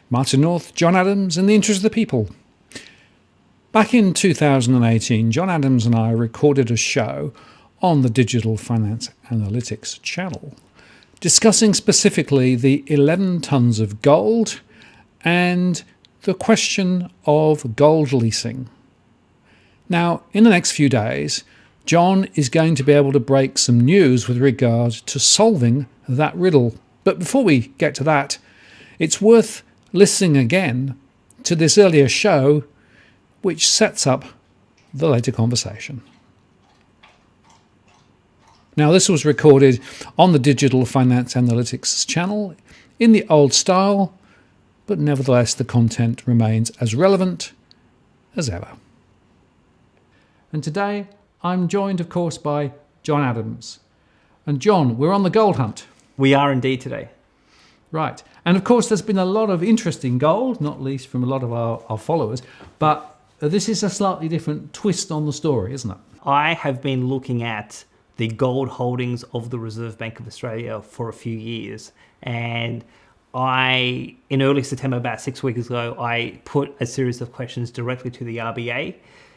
Martin North, John Adams, and the interest of the people. Back in 2018, John Adams and I recorded a show on the Digital Finance Analytics channel, discussing specifically the 11 tons of gold and the question of gold leasing. Now, in the next few days, John is going to be able to break some news with regard to solving that riddle. But before we get to that, it's worth listening again to this earlier show, which sets up the later conversation. Now, this was recorded on the Digital Finance Analytics channel in the old style, but nevertheless the content remains as relevant as ever. And today I'm joined, of course, by John Adams. And John, we're on the gold hunt. We are indeed today. Right. And of course, there's been a lot of interest in gold, not least from a lot of our followers. But this is a slightly different twist on the story, isn't it? I have been looking at the gold holdings of the Reserve Bank of Australia for a few years. And in early September, about 6 weeks ago, I put a series of questions directly to the RBA.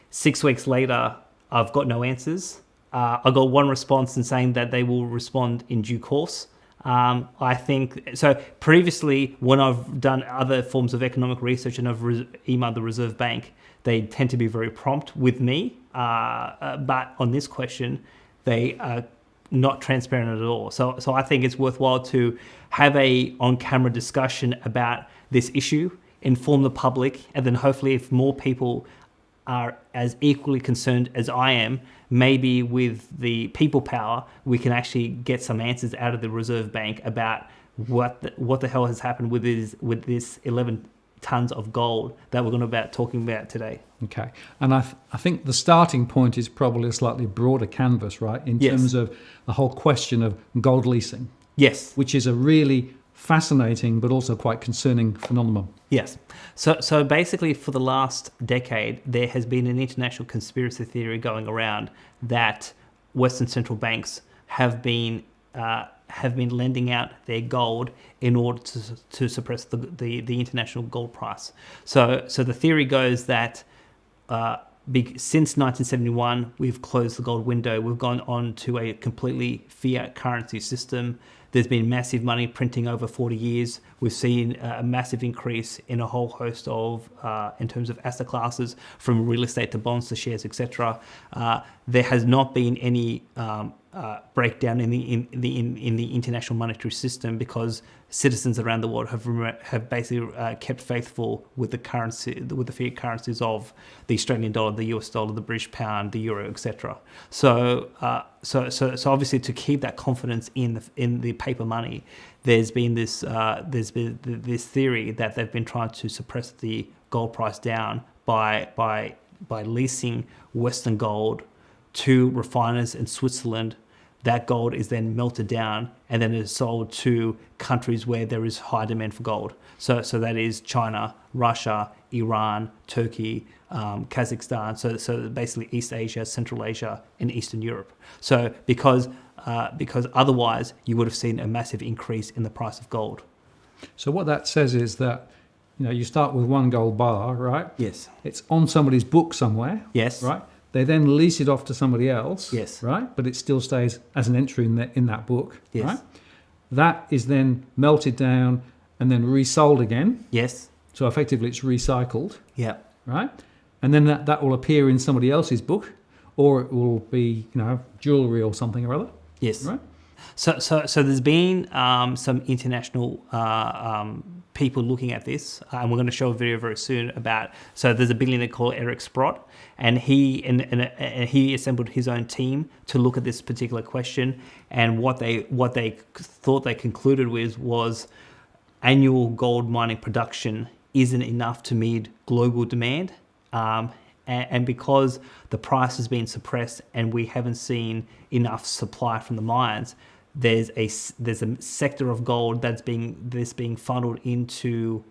6 weeks later, I've got no answers. I got one response in saying that they will respond in due course. I think so. Previously, when I've done other forms of economic research and I've emailed the Reserve Bank, they tend to be very prompt with me. But on this question, they are not transparent at all. So I think it's worthwhile to have a on-camera discussion about this issue, inform the public, and then hopefully, if more people are as equally concerned as I am, maybe with the people power, we can actually get some answers out of the Reserve Bank about what the hell has happened with this 11 tons of gold that we're going to be talking about today. Okay. And I think the starting point is probably a slightly broader canvas, right? In terms of the whole question of gold leasing. Yes. Which is a really fascinating but also quite concerning phenomenon. Yes. So basically, for the last decade, there has been an international conspiracy theory going around that Western central banks have been lending out their gold in order to suppress the international gold price. So the theory goes that since 1971, we've closed the gold window. We've gone on to a completely fiat currency system. There's been massive money printing over 40 years. We've seen a massive increase in a whole host of, in terms of asset classes, from real estate to bonds to shares, etc. There has not been any breakdown in the international monetary system because citizens around the world have basically kept faithful with the fiat currencies of the Australian dollar, the US dollar, the British pound, the euro, etc. So obviously, to keep that confidence in the paper money, there's been this theory that they've been trying to suppress the gold price down by leasing Western gold to refiners in Switzerland. That gold is then melted down and then is sold to countries where there is high demand for gold. So that is China, Russia, Iran, Turkey, Kazakhstan. So basically East Asia, Central Asia, and Eastern Europe. So because otherwise you would have seen a massive increase in the price of gold. So what that says is that you start with one gold bar, right? Yes. It's on somebody's book somewhere. Yes. Right. They then lease it off to somebody else, yes, right? But it still stays as an entry in that book, yes, right? That is then melted down and then resold again. Yes. So effectively it's recycled. Yeah. Right? And then that will appear in somebody else's book, or it will be, jewellery or something or other. Yes. Right? So there's been some international people looking at this, and we're going to show a video very soon about. So there's a billionaire called Eric Sprott, and he assembled his own team to look at this particular question. And what they thought they concluded with was annual gold mining production isn't enough to meet global demand. And because the price has been suppressed and we haven't seen enough supply from the mines, there's a sector of gold that's being funneled into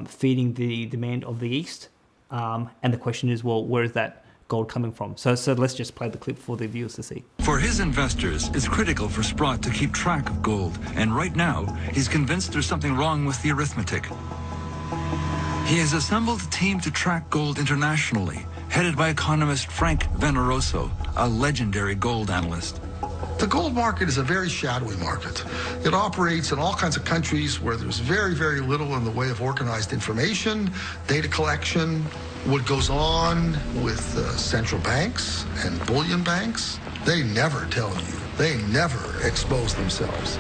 feeding the demand of the East. And the question is, well, where is that gold coming from? So let's just play the clip for the viewers to see. For his investors, it's critical for Sprott to keep track of gold. And right now, he's convinced there's something wrong with the arithmetic. He has assembled a team to track gold internationally, headed by economist Frank Veneroso, a legendary gold analyst. The gold market is a very shadowy market. It operates in all kinds of countries where there's very, very little in the way of organized information, data collection. What goes on with central banks and bullion banks, they never tell you. They never expose themselves.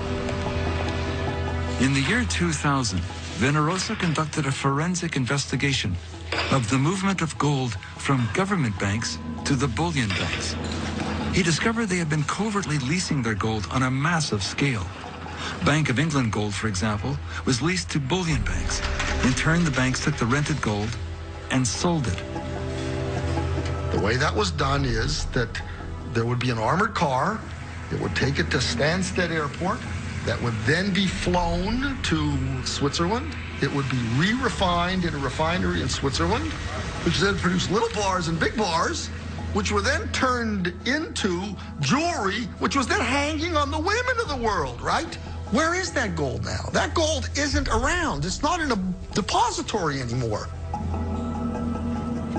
In the year 2000, Veneroso conducted a forensic investigation of the movement of gold from government banks to the bullion banks. He discovered they had been covertly leasing their gold on a massive scale. Bank of England gold, for example, was leased to bullion banks. In turn, the banks took the rented gold and sold it. The way that was done is that there would be an armored car that would take it to Stansted Airport, that would then be flown to Switzerland. It would be re-refined in a refinery in Switzerland, which then produced little bars and big bars, which were then turned into jewelry, which was then hanging on the women of the world, right? Where is that gold now? That gold isn't around. It's not in a depository anymore.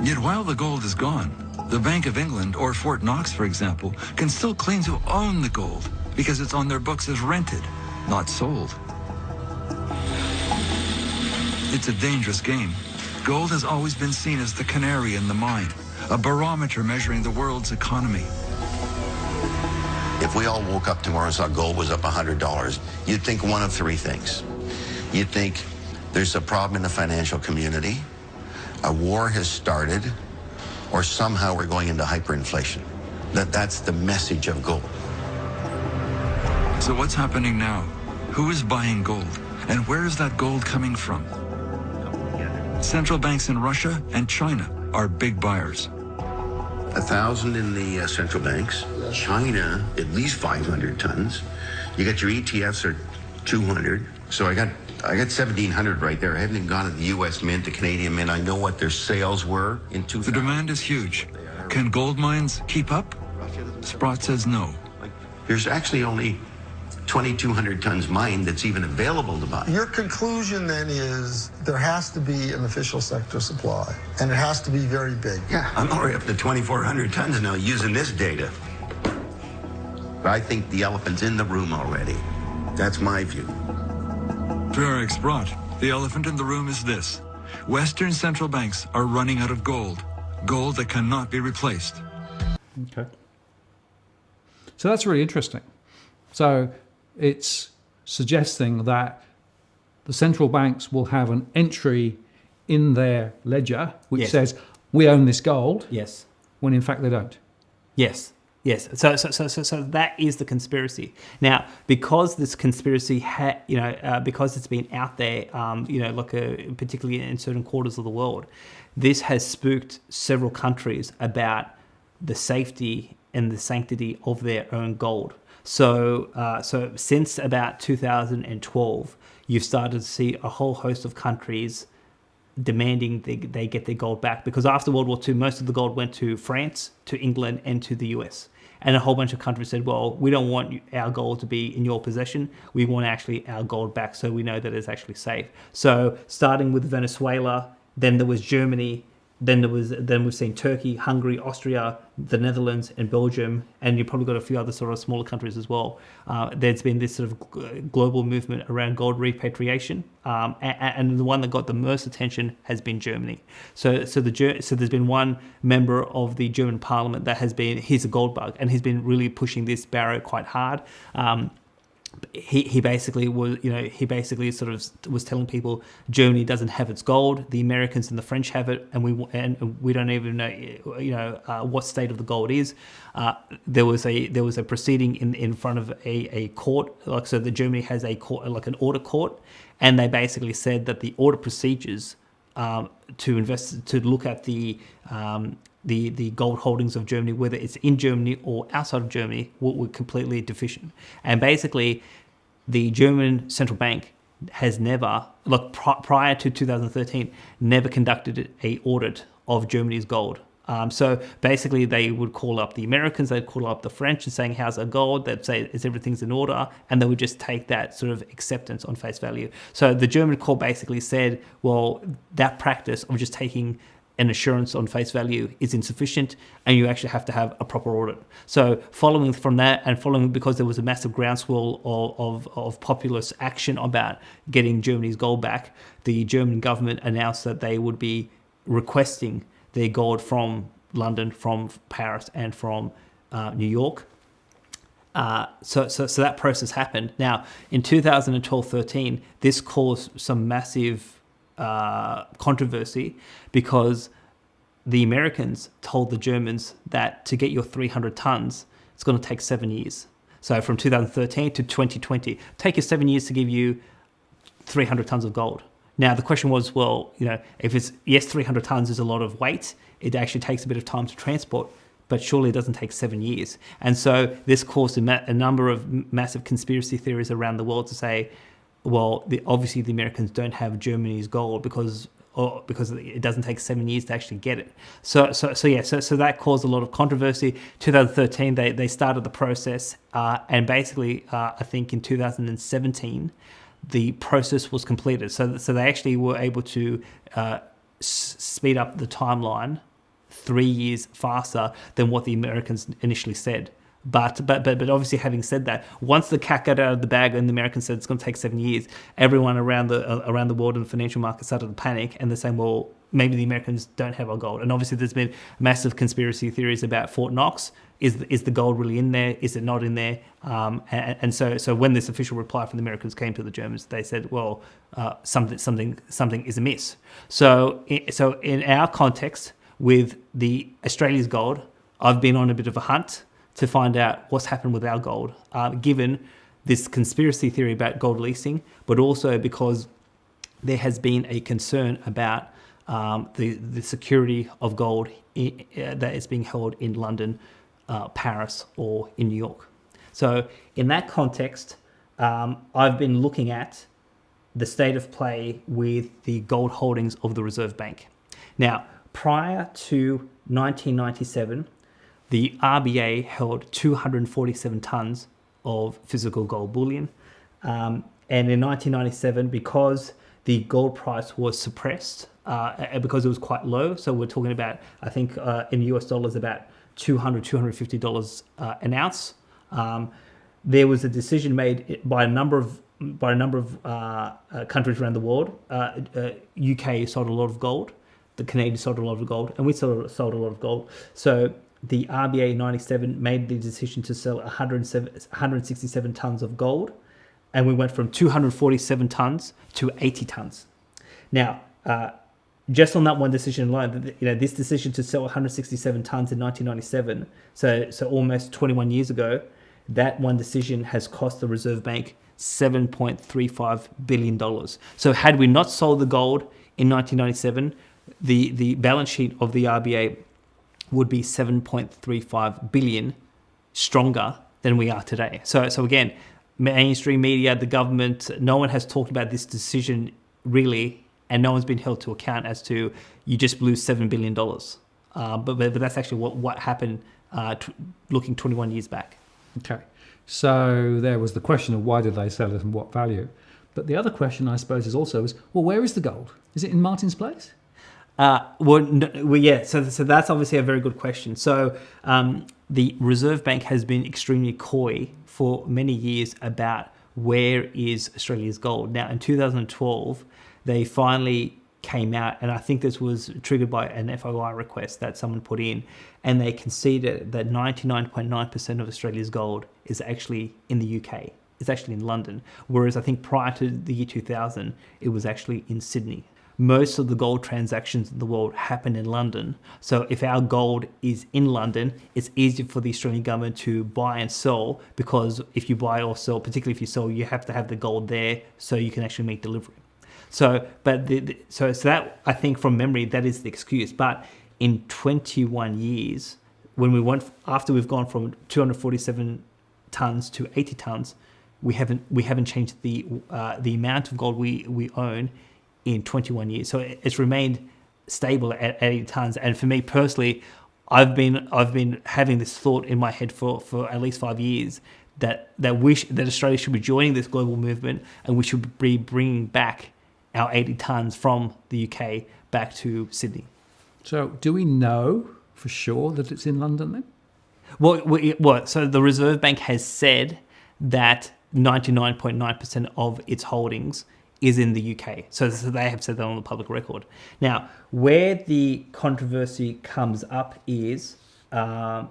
Yet while the gold is gone, the Bank of England or Fort Knox, for example, can still claim to own the gold because it's on their books as rented, not sold. It's a dangerous game. Gold has always been seen as the canary in the mine, a barometer measuring the world's economy. If we all woke up tomorrow and saw gold was up $100, you'd think one of three things. You'd think there's a problem in the financial community, a war has started, or somehow we're going into hyperinflation. That's the message of gold. So what's happening now? Who is buying gold? And where is that gold coming from? Central banks in Russia and China are big buyers. 1,000 in the central banks. China, at least 500 tons. You got your ETFs are 200. So I got 1,700 right there. I haven't even gone to the U.S. Mint, the Canadian Mint. I know what their sales were in 2000. The demand is huge. Can gold mines keep up? Sprott says no. There's actually only 2,200 tons mined that's even available to buy. Your conclusion then is there has to be an official sector supply, and it has to be very big. Yeah, I'm already up to 2,400 tons now using this data. But I think the elephant's in the room already. That's my view. For Eric Sprott, the elephant in the room is this. Western central banks are running out of gold. Gold that cannot be replaced. Okay. So that's really interesting. So it's suggesting that the central banks will have an entry in their ledger which Yes. says, we own this gold, Yes. when in fact they don't. Yes. Yes. So that is the conspiracy. Now, because this conspiracy because it's been out there, particularly in certain quarters of the world, this has spooked several countries about the safety and the sanctity of their own gold. So since about 2012, you've started to see a whole host of countries demanding they get their gold back, because after World War II, most of the gold went to France, to England, and to the US. And a whole bunch of countries said, well, we don't want our gold to be in your possession. We want actually our gold back so we know that it's actually safe. So starting with Venezuela, then there was Germany, then we've seen Turkey, Hungary, Austria, the Netherlands, and Belgium, and you've probably got a few other sort of smaller countries as well. There's been this sort of global movement around gold repatriation, and the one that got the most attention has been Germany. So there's been one member of the German Parliament that he's a gold bug, and he's been really pushing this barrow quite hard. He basically sort of was telling people Germany doesn't have its gold, the Americans and the French have it, and we don't even know what state of the gold is. There was a proceeding in front of a court, so the Germany has a court, like an audit court, and they basically said that the audit procedures to look at the gold holdings of Germany, whether it's in Germany or outside of Germany, were completely deficient. And basically, the German central bank has never, prior to 2013, never conducted an audit of Germany's gold. So basically, they would call up the Americans, they'd call up the French and saying, how's our gold? They'd say, is everything's in order? And they would just take that sort of acceptance on face value. So the German court basically said, well, that practice of just taking an assurance on face value is insufficient, and you actually have to have a proper audit. So following from that, and following because there was a massive groundswell of populist action about getting Germany's gold back, the German government announced that they would be requesting their gold from London, from Paris, and from New York. So that process happened. Now, in 2012-13, this caused some massive controversy because the Americans told the Germans that to get your 300 tons, it's going to take 7 years. So from 2013 to 2020, take you 7 years to give you 300 tons of gold. Now, the question was, well, if it's, yes, 300 tons is a lot of weight, it actually takes a bit of time to transport, but surely it doesn't take 7 years. And so this caused a number of massive conspiracy theories around the world to say, well, obviously the Americans don't have Germany's gold because it doesn't take 7 years to actually get it. So that caused a lot of controversy. 2013, they started the process, and basically, I think in 2017, the process was completed. So they actually were able to speed up the timeline 3 years faster than what the Americans initially said. But obviously, having said that, once the cat got out of the bag and the Americans said it's going to take 7 years, everyone around the world in the financial market started to panic, and they're saying, well, maybe the Americans don't have our gold. And obviously, there's been massive conspiracy theories about Fort Knox. Is the gold really in there? Is it not in there? And so when this official reply from the Americans came to the Germans, they said, well, something is amiss. So in our context with the Australia's gold, I've been on a bit of a hunt to find out what's happened with our gold, given this conspiracy theory about gold leasing, but also because there has been a concern about the security of gold that is being held in London, Paris, or in New York. So in that context, I've been looking at the state of play with the gold holdings of the Reserve Bank. Now, prior to 1997, the RBA held 247 tons of physical gold bullion. And in 1997, because the gold price was suppressed, because it was quite low, so we're talking about, I think in US dollars, about $200, $250 an ounce. There was a decision made by a number of countries around the world. UK sold a lot of gold, the Canadians sold a lot of gold, and we sold a lot of gold. So the RBA in 97 made the decision to sell 167 tons of gold, and we went from 247 tons to 80 tons. Now, just on that one decision alone, this decision to sell 167 tons in 1997, so almost 21 years ago, that one decision has cost the Reserve Bank $7.35 billion. So had we not sold the gold in 1997, the balance sheet of the RBA would be 7.35 billion stronger than we are today. So again, mainstream media, the government, no one has talked about this decision really, and no one's been held to account as to you just blew $7 billion. But that's actually what happened looking 21 years back. Okay, so there was the question of why did they sell it and what value. But the other question, I suppose, is well, where is the gold? Is it in Martin's Place? Yeah. So that's obviously a very good question. So the Reserve Bank has been extremely coy for many years about where is Australia's gold. Now, in 2012, they finally came out, and I think this was triggered by an FOI request that someone put in, and they conceded that 99.9% of Australia's gold is actually in the UK. It's actually in London, whereas I think prior to the year 2000, it was actually in Sydney. Most of the gold transactions in the world happen in London. So if our gold is in London, it's easier for the Australian government to buy and sell, because if you buy or sell, particularly if you sell, you have to have the gold there so you can actually make delivery. So that, I think from memory, that is the excuse. But in 21 years, after we've gone from 247 tons to 80 tons, we haven't changed the amount of gold we own in 21 years. So it's remained stable at 80 tons. And for me personally, I've been having this thought in my head for at least 5 years that Australia should be joining this global movement, and we should be bringing back our 80 tons from the UK back to Sydney. So do we know for sure that it's in London then? Well, so the Reserve Bank has said that 99.9% of its holdings is in the UK. So they have said that on the public record. Now, where the controversy comes up is, now,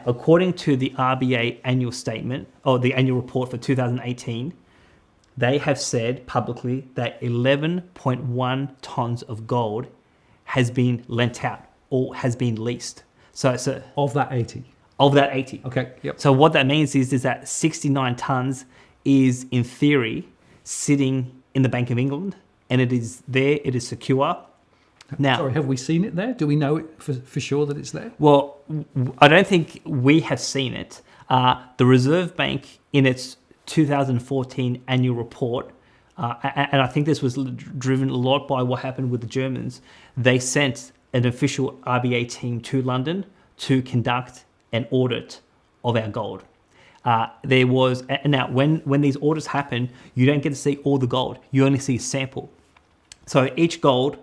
according to the RBA annual statement, or the annual report for 2018, they have said publicly that 11.1 tons of gold has been lent out or has been leased. So Of that 80? Of that 80. Okay, yep. So what that means is that 69 tons is, in theory, sitting in the Bank of England, and it is there, it is secure. Now, Sorry, have we seen it there? Do we know it for sure that it's there? well, I don't think we have seen it. The Reserve Bank, in its 2014 annual report, and I think this was driven a lot by what happened with the Germans, they sent an official RBA team to London to conduct an audit of our gold. There was, now when these audits happen, you don't get to see all the gold. You only see a sample. So each gold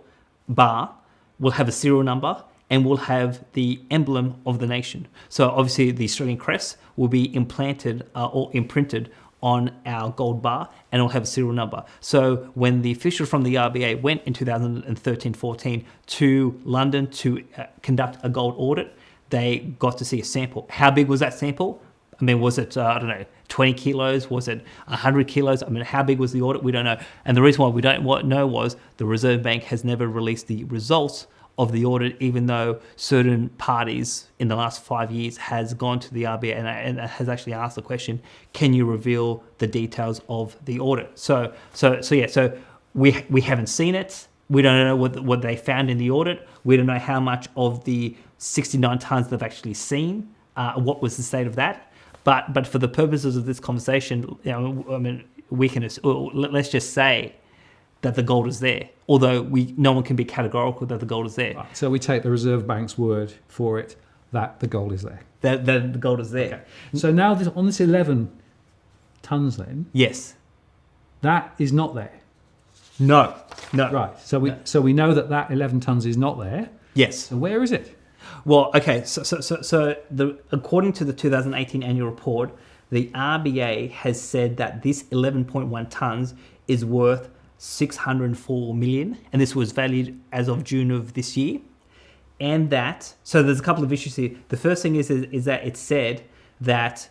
bar will have a serial number and will have the emblem of the nation. So obviously the Australian crest will be implanted or imprinted on our gold bar, and it'll have a serial number. So when the officials from the RBA went in 2013-14 to London to conduct a gold audit, they got to see a sample. How big was that sample? I mean, was it, 20 kilos? Was it 100 kilos? I mean, how big was the audit? We don't know. And the reason why we don't know was the Reserve Bank has never released the results of the audit, even though certain parties in the last 5 years has gone to the RBA and has actually asked the question, can you reveal the details of the audit? So we haven't seen it. We don't know what they found in the audit. We don't know how much of the 69 tons they've actually seen. What was the state of that? But for the purposes of this conversation, we can, let's just say that the gold is there, although no one can be categorical that the gold is there. Right. So we take the Reserve Bank's word for it that the gold is there. That the gold is there. Okay. So now on this 11 tons then, Yes. that is not there. No. Right. So we know that 11 tons is not there. Yes. So where is it? Well, okay. So according to the 2018 annual report, the RBA has said that this 11.1 tons is worth 604 million, and this was valued as of June of this year. And that, so there's a couple of issues here. The first thing is that it said that,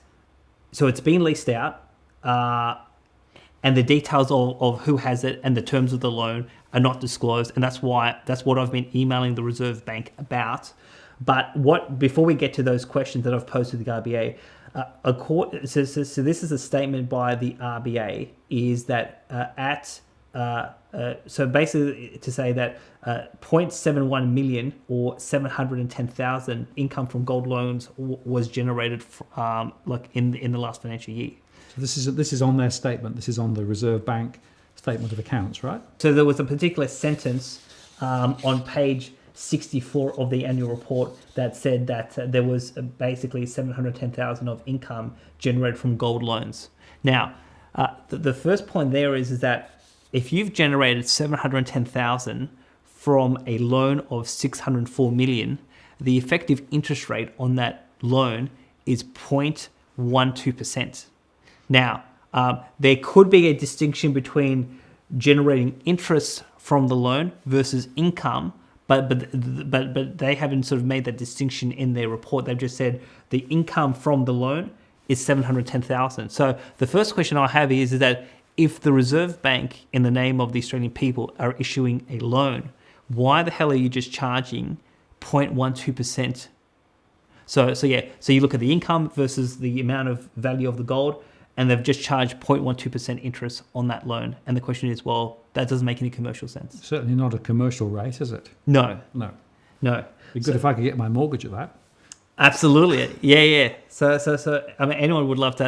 so it's been leased out, and the details of who has it and the terms of the loan are not disclosed, and that's what I've been emailing the Reserve Bank about. But before we get to those questions that I've posed to the RBA, so this is a statement by the RBA, is that so basically to say that 0.71 million or 710,000 income from gold loans was generated in the last financial year. So this is on their statement. This is on the Reserve Bank statement of accounts, right? So there was a particular sentence on page 64 of the annual report that said that there was basically 710,000 of income generated from gold loans. Now, the first point there is that if you've generated 710,000 from a loan of 604 million, the effective interest rate on that loan is 0.12%. Now, there could be a distinction between generating interest from the loan versus income, but they haven't sort of made that distinction in their report. They've just said the income from the loan is 710,000. So the first question I have is that if the Reserve Bank, in the name of the Australian people, are issuing a loan, why the hell are you just charging 0.12%? So you look at the income versus the amount of value of the gold, and they've just charged 0.12% interest on that loan. And the question is, well, that doesn't make any commercial sense. Certainly not a commercial rate, is it? No. It'd be good if I could get my mortgage at that. Absolutely, yeah. So, I mean, anyone would love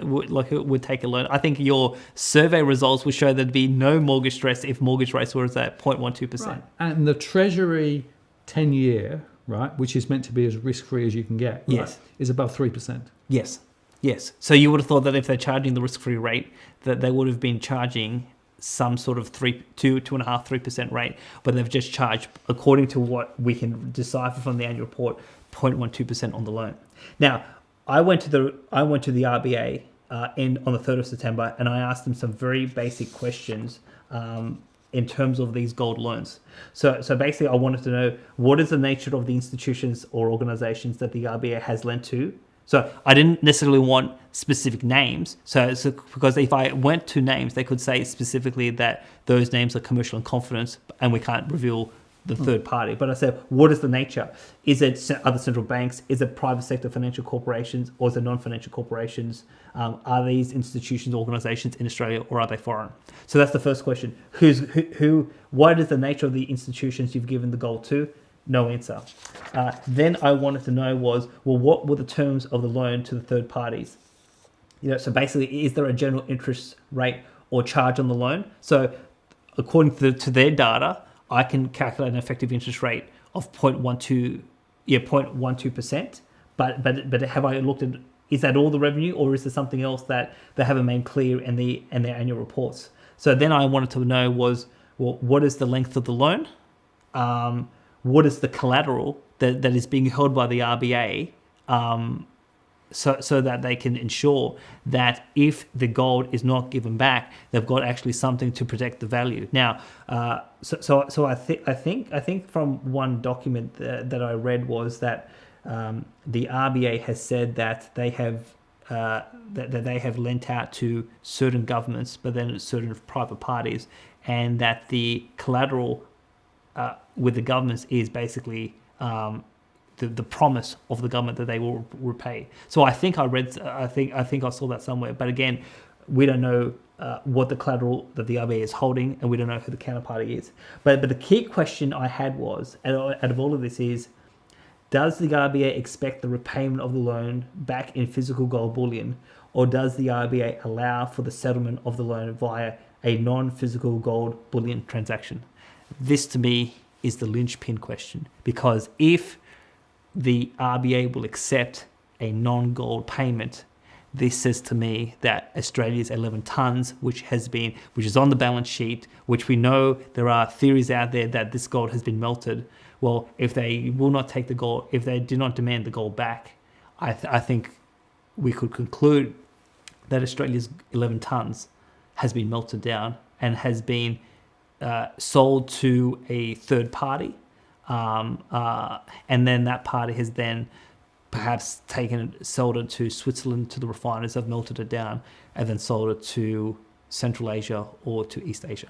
would take a loan. I think your survey results would show there'd be no mortgage stress if mortgage rates were at 0.12%. Right. And the Treasury 10-year, right, which is meant to be as risk-free as you can get, right, Yes. is above 3%. Yes. So you would have thought that if they're charging the risk-free rate, that they would have been charging some sort of 2.5-3% rate, but they've just charged, according to what we can decipher from the annual report, 0.12% on the loan. Now, I went to the RBA on the 3rd of September, and I asked them some very basic questions in terms of these gold loans. So basically, I wanted to know what is the nature of the institutions or organizations that the RBA has lent to. So I didn't necessarily want specific names. So because if I went to names, they could say specifically that those names are commercial in confidence, and we can't reveal the third party. But I said, what is the nature? Is it other central banks? Is it private sector financial corporations, or is it non-financial corporations? Are these institutions, organizations in Australia, or are they foreign? So that's the first question. Who? What is the nature of the institutions you've given the gold to? No answer. Then I wanted to know was, well, what were the terms of the loan to the third parties? So basically, is there a general interest rate or charge on the loan? So according to their data, I can calculate an effective interest rate of 0.12%. But have I looked at, is that all the revenue, or is there something else that they haven't made clear in their annual reports? So then I wanted to know was, well, what is the length of the loan? What is the collateral that is being held by the RBA, so that they can ensure that if the gold is not given back, they've got actually something to protect the value. Now, so I think from one document that I read was that the RBA has said that they have that they have lent out to certain governments, but then certain private parties, and that the collateral with the governments is basically the promise of the government that they will repay. So I think I saw that somewhere. But again, we don't know what the collateral that the RBA is holding, and we don't know who the counterparty is. But the key question I had was, out of all of this, is, does the RBA expect the repayment of the loan back in physical gold bullion, or does the RBA allow for the settlement of the loan via a non-physical gold bullion transaction? This, to me, is the linchpin question, because if the RBA will accept a non-gold payment, this says to me that Australia's 11 tonnes, which is on the balance sheet, which we know there are theories out there that this gold has been melted. Well, if they will not take the gold, if they do not demand the gold back, I think we could conclude that Australia's 11 tonnes has been melted down and has been sold to a third party, and then that party has then perhaps sold it to Switzerland, to the refiners, have melted it down, and then sold it to Central Asia or to East Asia.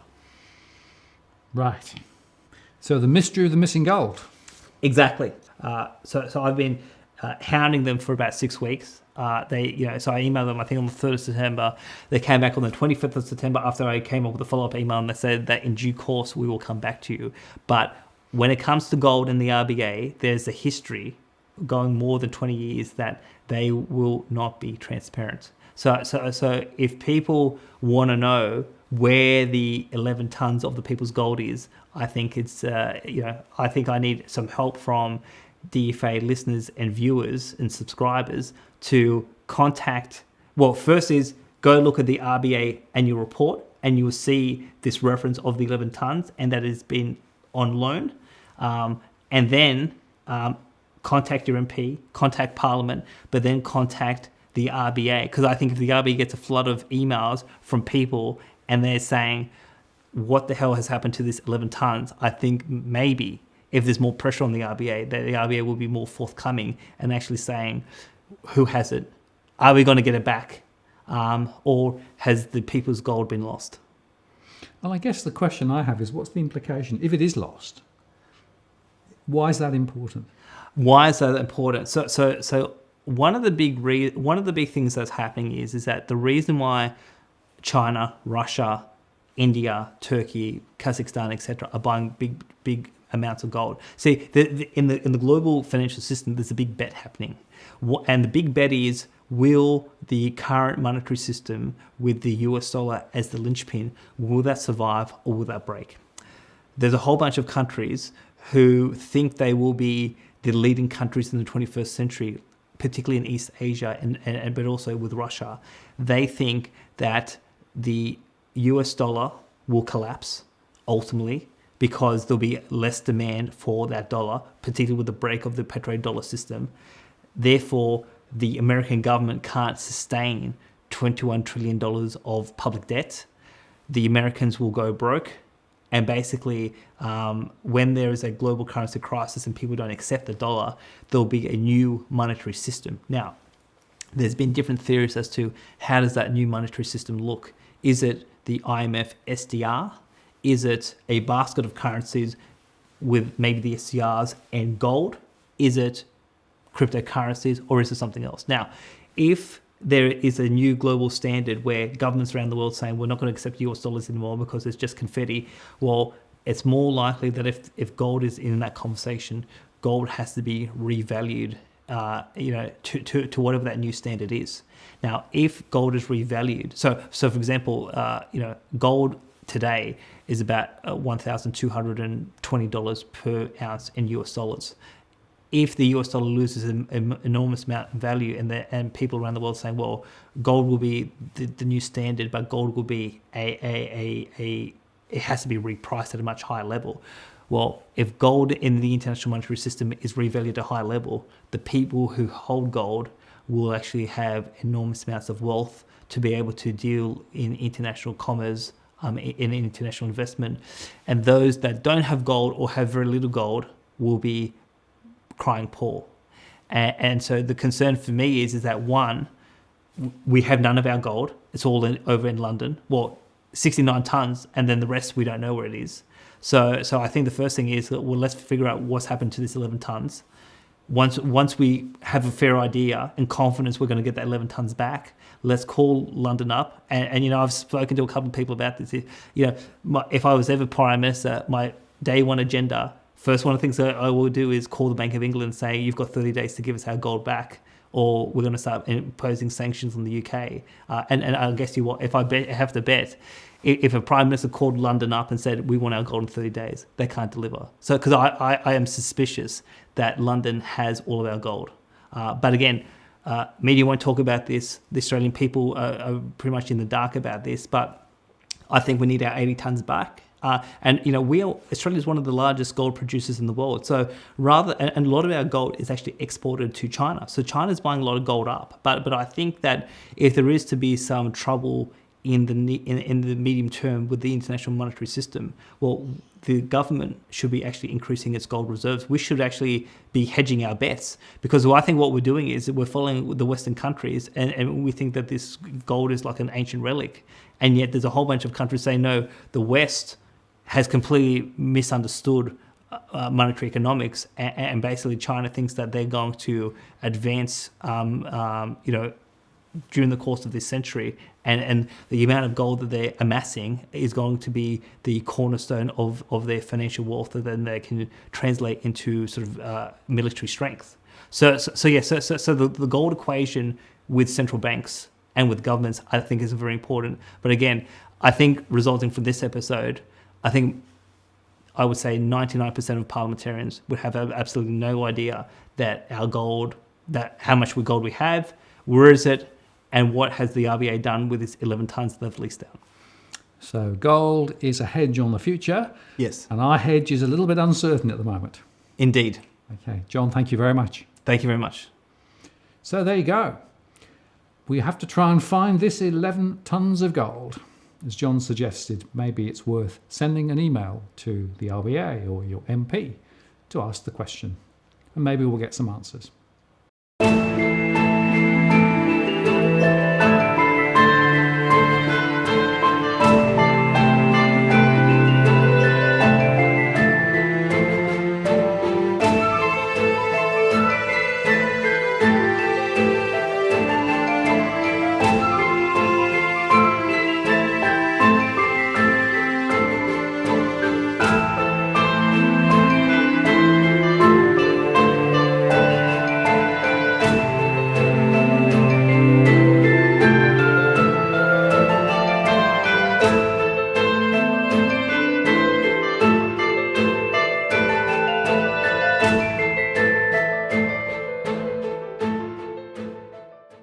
Right. So the mystery of the missing gold. Exactly. So I've been hounding them for about 6 weeks. So I emailed them, I think on the 3rd of September. They came back on the 25th of September after I came up with a follow-up email, and they said that in due course we will come back to you. But when it comes to gold in the RBA, there's a history going more than 20 years that they will not be transparent. So if people want to know where the 11 tonnes of the people's gold is, I think it's I think I need some help from DFA listeners and viewers and subscribers to contact. Well, first is go look at the RBA annual report, and you will see this reference of the 11 tonnes, and that has been on loan. And then contact your MP, contact Parliament, but then contact the RBA. Because I think if the RBA gets a flood of emails from people and they're saying, what the hell has happened to this 11 tonnes, I think maybe if there's more pressure on the RBA, that the RBA will be more forthcoming and actually saying, who has it? Are we going to get it back? Or has the people's gold been lost? Well, I guess the question I have is, what's the implication? If it is lost, why is that important? Why is that important? So one of the big things that's happening is that the reason why China, Russia, India, Turkey, Kazakhstan, etc., are buying big amounts of gold. See, in the global financial system, there's a big bet happening, and the big bet is, will the current monetary system with the US dollar as the linchpin, will that survive or will that break? There's a whole bunch of countries who think they will be the leading countries in the 21st century, particularly in East Asia and but also with Russia. They think that the US dollar will collapse ultimately because there'll be less demand for that dollar, particularly with the break of the petrodollar system. Therefore, the American government can't sustain $21 trillion of public debt. The Americans will go broke. And basically, when there is a global currency crisis and people don't accept the dollar, there'll be a new monetary system. Now, there's been different theories as to how does that new monetary system look. Is it the IMF SDR? Is it a basket of currencies with maybe the SDRs and gold? Is it cryptocurrencies, or is it something else? Now, if there is a new global standard where governments around the world saying we're not going to accept US dollars anymore because it's just confetti, well, it's more likely that if gold is in that conversation, gold has to be revalued, to whatever that new standard is. Now, if gold is revalued, so for example, gold today is about $1,220 per ounce in US dollars. If the US dollar loses an enormous amount of value and people around the world saying, well, gold will be the new standard, but gold will be it has to be repriced at a much higher level. Well, if gold in the international monetary system is revalued at a high level, the people who hold gold will actually have enormous amounts of wealth to be able to deal in international commerce, in international investment. And those that don't have gold or have very little gold will be crying poor. And so the concern for me is that, one, we have none of our gold. It's all over in London. Well, 69 tons, and then the rest we don't know where it is. So I think the first thing is that, well, let's figure out what's happened to this 11 tons. Once we have a fair idea and confidence we're going to get that 11 tons back, let's call London up. And I've spoken to a couple of people about this. If I was ever Prime Minister, my day one agenda, first one of the things that I will do is call the Bank of England and say, you've got 30 days to give us our gold back, or we're going to start imposing sanctions on the UK. And I guess if I have to bet, if a Prime Minister called London up and said, we want our gold in 30 days, they can't deliver. So, because I am suspicious that London has all of our gold. But again, media won't talk about this. The Australian people are pretty much in the dark about this, but I think we need our 80 tons back. Australia is one of the largest gold producers in the world. So and a lot of our gold is actually exported to China. So China's buying a lot of gold up. But I think that if there is to be some trouble in the medium term with the international monetary system, well, the government should be actually increasing its gold reserves. We should actually be hedging our bets, because I think what we're doing is that we're following the Western countries and we think that this gold is like an ancient relic. And yet there's a whole bunch of countries saying, no, the West has completely misunderstood monetary economics, and basically China thinks that they're going to advance, during the course of this century, and the amount of gold that they're amassing is going to be the cornerstone of their financial wealth that then they can translate into sort of military strength. So the gold equation with central banks and with governments, I think, is very important. But again, I think resulting from this episode, I would say 99% of parliamentarians would have absolutely no idea that our gold, that how much gold we have, where is it, and what has the RBA done with its 11 tons they've leased out. So gold is a hedge on the future. Yes. And our hedge is a little bit uncertain at the moment. Indeed. Okay, John, thank you very much. Thank you very much. So there you go. We have to try and find this 11 tons of gold. As John suggested, maybe it's worth sending an email to the RBA or your MP to ask the question, and maybe we'll get some answers.